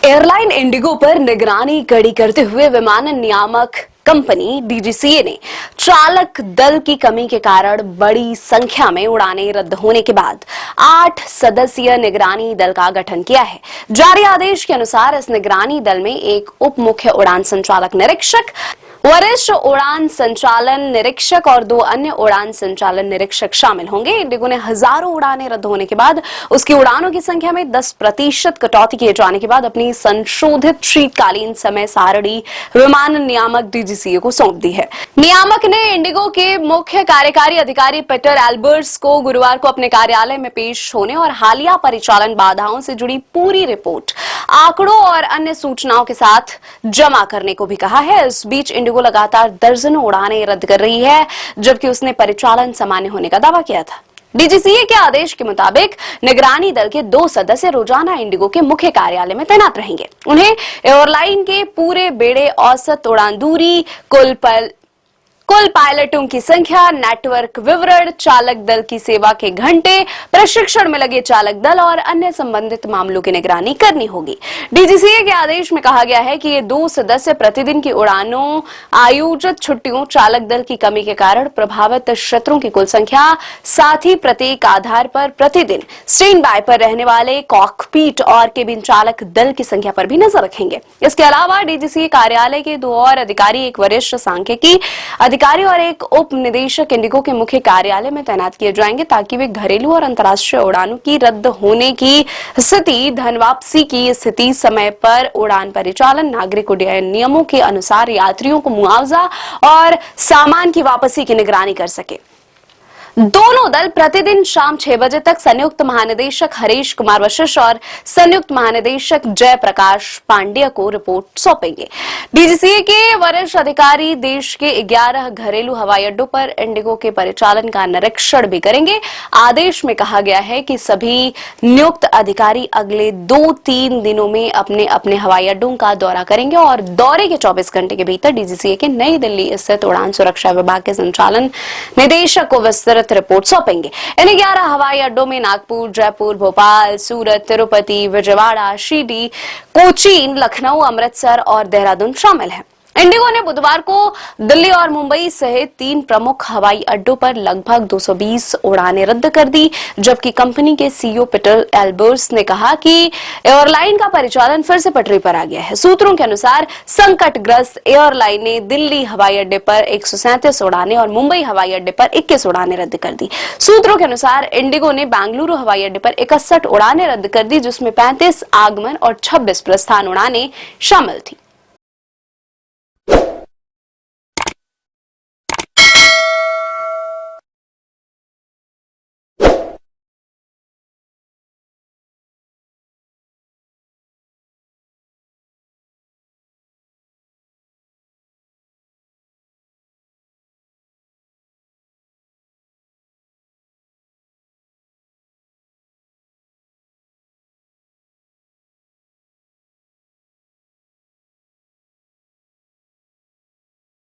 Airline Indigo पर निगरानी कड़ी करते हुए विमानन नियामक कंपनी डीजीसीए ने चालक दल की कमी के कारण बड़ी संख्या में उड़ानें रद्द होने के बाद 8 सदस्यीय निगरानी दल का गठन किया है। जारी आदेश के अनुसार इस निगरानी दल में एक उप मुख्य उड़ान संचालक निरीक्षक, वरिष्ठ उड़ान संचालन निरीक्षक और 2 अन्य उड़ान संचालन निरीक्षक शामिल होंगे। इंडिगो ने हजारों उड़ानें रद्द होने के बाद उसकी उड़ानों की संख्या में 10% कटौती किए जाने के बाद अपनी संशोधित शीतकालीन समय सारणी विमानन नियामक डीजीसीए को सौंप दी है। नियामक ने इंडिगो के मुख्य कार्यकारी अधिकारी पीटर एल्बर्ट्स को गुरुवार को अपने कार्यालय में पेश होने और हालिया परिचालन बाधाओं से जुड़ी पूरी रिपोर्ट, आंकड़ों और अन्य सूचनाओं के साथ जमा करने को भी कहा है। इस बीच इंडिगो लगातार दर्जनों उड़ानें रद्द कर रही है, जबकि उसने परिचालन सामान्य होने का दावा किया था। डीजीसीए के आदेश के मुताबिक निगरानी दल के 2 सदस्य रोजाना इंडिगो के मुख्य कार्यालय में तैनात रहेंगे। उन्हें एयरलाइन के पूरे बेड़े, औसत उड़ान दूरी, कुल पायलटों की संख्या, नेटवर्क विवरण, चालक दल की सेवा के घंटे, प्रशिक्षण में लगे चालक दल और अन्य संबंधित मामलों की निगरानी करनी होगी। डीजीसीए के आदेश में कहा गया है कि ये 2 सदस्य प्रतिदिन की उड़ानों, आयोजित छुट्टियों, चालक दल की कमी के कारण प्रभावित क्षेत्रों की कुल संख्या, साथ ही प्रत्येक आधार पर प्रतिदिन स्टैंड बाय पर रहने वाले कॉकपीट और केबिन चालक दल की संख्या पर भी नजर रखेंगे। इसके अलावा डीजीसीए कार्यालय के 2 और अधिकारी, एक वरिष्ठ सांख्यिकी अधिकारी और एक उप निदेशक इंडिगो के मुख्य कार्यालय में तैनात किए जाएंगे, ताकि वे घरेलू और अंतर्राष्ट्रीय उड़ानों की रद्द होने की स्थिति, धन वापसी की स्थिति, समय पर उड़ान परिचालन, नागरिक उड्डयन नियमों के अनुसार यात्रियों को मुआवजा और सामान की वापसी की निगरानी कर सके। दोनों दल प्रतिदिन शाम 6 बजे तक संयुक्त महानिदेशक हरीश कुमार वशिष्ठ और संयुक्त महानिदेशक जयप्रकाश पांड्या को रिपोर्ट सौंपेंगे। डीजीसीए के वरिष्ठ अधिकारी देश के 11 घरेलू हवाई अड्डों पर इंडिगो के परिचालन का निरीक्षण भी करेंगे। आदेश में कहा गया है कि सभी नियुक्त अधिकारी अगले 2-3 दिनों में अपने अपने हवाई अड्डों का दौरा करेंगे और दौरे के 24 घंटे के भीतर डीजीसीए के नई दिल्ली स्थित उड़ान सुरक्षा विभाग के संचालन निदेशक को विस्तृत रिपोर्ट सौंपेंगे। इन 11 हवाई अड्डों में नागपुर, जयपुर, भोपाल, सूरत, तिरुपति, विजयवाड़ा, शिरडी, कोचीन, लखनऊ, अमृतसर और देहरादून शामिल है। इंडिगो ने बुधवार को दिल्ली और मुंबई सहित 3 प्रमुख हवाई अड्डों पर लगभग 220 उड़ानें रद्द कर दी, जबकि कंपनी के सीईओ पीटर एल्बर्ट्स ने कहा कि एयरलाइन का परिचालन फिर से पटरी पर आ गया है। सूत्रों के अनुसार संकटग्रस्त एयरलाइन ने दिल्ली हवाई अड्डे पर 137 उड़ानें और मुंबई हवाई अड्डे पर 21 उड़ानें रद्द कर दी। सूत्रों के अनुसार इंडिगो ने बेंगलुरु हवाई अड्डे पर 61 उड़ानें रद्द कर दी, जिसमें 35 आगमन और 26 प्रस्थान उड़ानें शामिल थी।